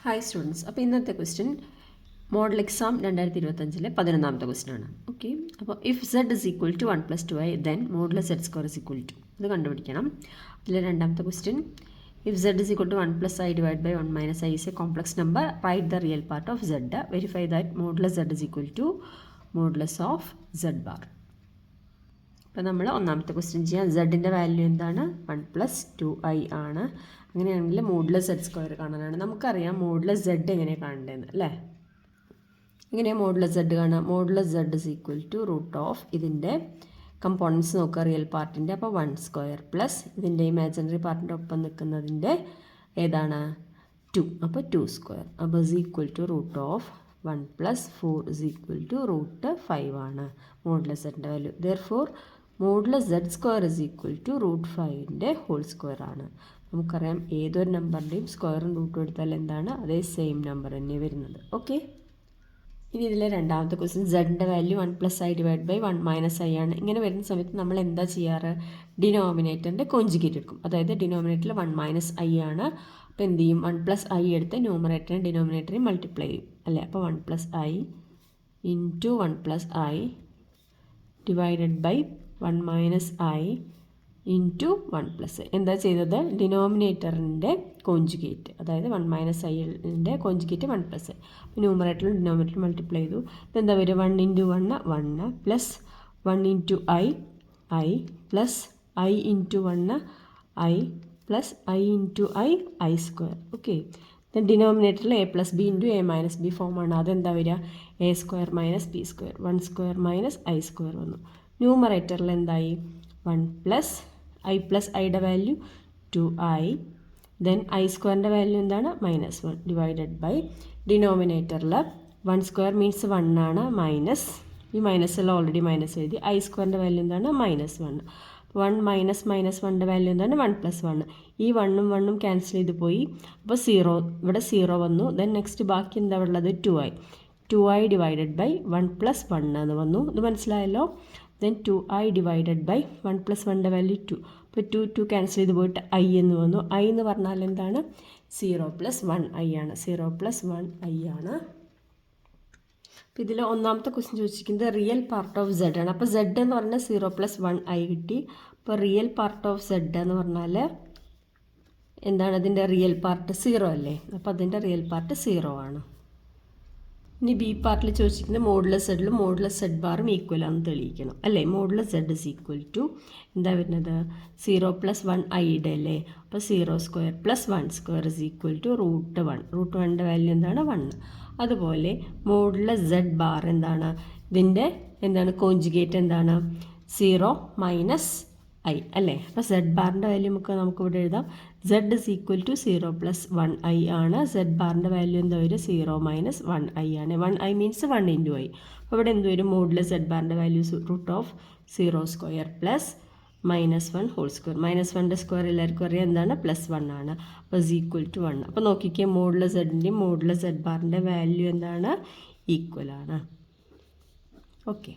Hi students, അപ്പോൾ ഇന്നത്തെ question model exam 2025 11ാമത്തെ ക്വസ്റ്റ്യൻ ആണ്. ഓക്കെ, അപ്പോൾ if Z is equal to 1 + 2i then modulus Z square is equal to, ഇത് കണ്ടുപിടിക്കണം. അതിൽ രണ്ടാമത്തെ question if Z is equal to 1 + i divide by 1 - i is a complex number write the real part of Z verify that modulus Z is equal to modulus of Z bar. അപ്പോൾ നമ്മൾ ഒന്നാമത്തെ question ചെയ്യാം. സെഡിൻ്റെ value എന്താണ്? 1 + 2i ആണ്. അങ്ങനെയാണെങ്കിൽ modulus Z square കാണാനാണ്. നമുക്കറിയാം modulus Z എങ്ങനെയാണ് കാണേണ്ടതെന്ന് അല്ലേ? എങ്ങനെയാണ് മോഡുലസ് സെഡ് കാണുക? Modulus Z is equal to root of ഇതിൻ്റെ കമ്പോണൻസ് നോക്കുക, റിയൽ പാർട്ടിൻ്റെ. അപ്പോൾ 1² പ്ലസ് ഇതിൻ്റെ ഇമാജിനറി പാർട്ടിൻ്റെ ഒപ്പം നിൽക്കുന്നതിൻ്റെ ഏതാണ്? 2. അപ്പോൾ 2². അപ്പോൾ is equal to root of 1 + 4 is equal to root 5 ആണ് മോഡുലസ് സെഡിൻ്റെ value. Therefore modulus Z square is equal to root 5ൻ്റെ ഹോൾ സ്ക്വയർ ആണ്. നമുക്കറിയാം ഏതൊരു നമ്പറിൻ്റെയും സ്ക്വയറും റൂട്ടും എടുത്താൽ എന്താണ്? അതേ സെയിം നമ്പർ തന്നെ വരുന്നത്. ഓക്കെ, ഇനി ഇതിലെ രണ്ടാമത്തെ ക്വസ്റ്റ്യൻ സെഡിൻ്റെ value 1 + i divide by 1 - i ആണ്. ഇങ്ങനെ വരുന്ന സമയത്ത് നമ്മൾ എന്താ ചെയ്യാറ്? ഡിനോമിനേറ്ററിൻ്റെ കോഞ്ചുഗേറ്റ് എടുക്കും. അതായത് ഡിനോമിനേറ്ററിൽ 1 - i ആണ്. അപ്പോൾ എന്ത് ചെയ്യും? 1 + i എടുത്ത് ന്യൂമറേറ്ററിനെ ഡിനോമിനേറ്ററിനെ മൾട്ടിപ്ലൈ ചെയ്യും അല്ലേ? അപ്പോൾ 1 + i into 1 + i divided by 1 - i into 1 + i. എന്താ ചെയ്തത്? ഡിനോമിനേറ്ററിൻ്റെ കോഞ്ചുഗേറ്റ്, അതായത് 1 - iൻ്റെ കോഞ്ചുഗേറ്റ് 1 + i. ന്യൂമറേറ്ററിലും ഡിനോമിനേറ്ററിലും മൾട്ടിപ്ലൈ ചെയ്തു. ഇതെന്താ വരിക? 1 × 1 1 plus 1 × i plus i × 1 i plus i × i² okay. ഡിനോമിനേറ്ററിൽ a + b × a - b ഫോമാണ്. അതെന്താ വരിക? a² - b², 1² - i² വന്നു. ന്യൂമറേറ്ററിൽ എന്തായി? 1 + i + iയുടെ value 2i, then i² value എന്താണ്? -1 ഡിവൈഡഡ് ബൈ ഡിനോമിനേറ്ററിൽ 1² മീൻസ് 1 ആണ്, മൈനസ് ഈ മൈനസെല്ലാം ഓൾറെഡി മൈനസ് എഴുതി. i² വാല്യൂ എന്താണ്? -1. 1 മൈനസ് -1ൻ്റെ വാല്യൂ എന്താണ്? 1 + 1. ഈ 1ഉം 1ഉം ക്യാൻസൽ ചെയ്ത് പോയി. അപ്പോൾ 0, ഇവിടെ 0 വന്നു. ദെൻ നെക്സ്റ്റ് ബാക്കി എന്താ ഉള്ളത്? 2i ഡിവൈഡഡ് ബൈ 1 + 1 എന്ന് വന്നു. ഇത് മനസ്സിലായല്ലോ? ദെൻ 2i ഡിവൈഡഡ് ബൈ 1 + 1ൻ്റെ വാല്യൂ 2. അപ്പോൾ 2 ക്യാൻസൽ ചെയ്ത് പോയിട്ട് i എന്ന് വന്നു. i എന്ന് പറഞ്ഞാൽ എന്താണ്? 0 + 1i ആണ്. 0 + 1i ആണ്. അപ്പോൾ ഇതിൽ ഒന്നാമത്തെ ക്വസ്റ്റ്യൻ ചോദിച്ചിരിക്കുന്നത് റിയൽ പാർട്ട് ഓഫ് സെഡ് ആണ്. അപ്പോൾ സെഡ് എന്ന് പറഞ്ഞാൽ 0 + 1i കിട്ടി. അപ്പോൾ റിയൽ പാർട്ട് ഓഫ് സെഡ് എന്ന് പറഞ്ഞാൽ എന്താണ്? അതിൻ്റെ റിയൽ പാർട്ട് 0 അല്ലേ? അപ്പോൾ അതിൻ്റെ റിയൽ പാർട്ട് 0 ആണ്. ഇനി ബി പാർട്ടിൽ ചോദിച്ചിരിക്കുന്നത് മോഡുലസ് സെഡിലും മോഡുലസ് സെഡ് ബാറും ഈക്വൽ ആണെന്ന് തെളിയിക്കണം അല്ലേ? Modulus Z is equal to എന്താ വരുന്നത്? 0 + 1iയുടെ അല്ലേ? അപ്പോൾ 0² + 1² is equal to root 1. Root 1ൻ്റെ വാല്യൂ എന്താണ്? 1. അതുപോലെ മോഡുലസ് സെഡ് ബാർ എന്താണ്? ഇതിൻ്റെ എന്താണ് കോഞ്ചുഗേറ്റ് എന്താണ്? 0 - i അല്ലേ? അപ്പോൾ സെഡ് ബാറിൻ്റെ വാല്യൂ നമുക്കിവിടെ എഴുതാം. Z is equal to 0 + 1i ആണ്. സെഡ് ബാറിൻ്റെ വാല്യൂ എന്താ വരും? 0 - 1i ആണ്. 1i means 1 × i. അപ്പോൾ ഇവിടെ എന്ത് വരും? മോഡുലസ് സെഡ് ബാറിൻ്റെ value root of 0² plus -1 whole square. -1ൻ്റെ സ്ക്വയർ എല്ലാവർക്കും അറിയാം എന്താണ്? +1 ആണ്. അപ്പോൾ ഇസ് ഈക്വൽ ടു 1. അപ്പോൾ നോക്കിക്കേ, മോഡുലസ് സെഡിൻ്റെയും മോഡുലസ് സെഡ് ബാറിൻ്റെ വാല്യൂ എന്താണ്? ഈക്വൽ ആണ്. ഓക്കെ.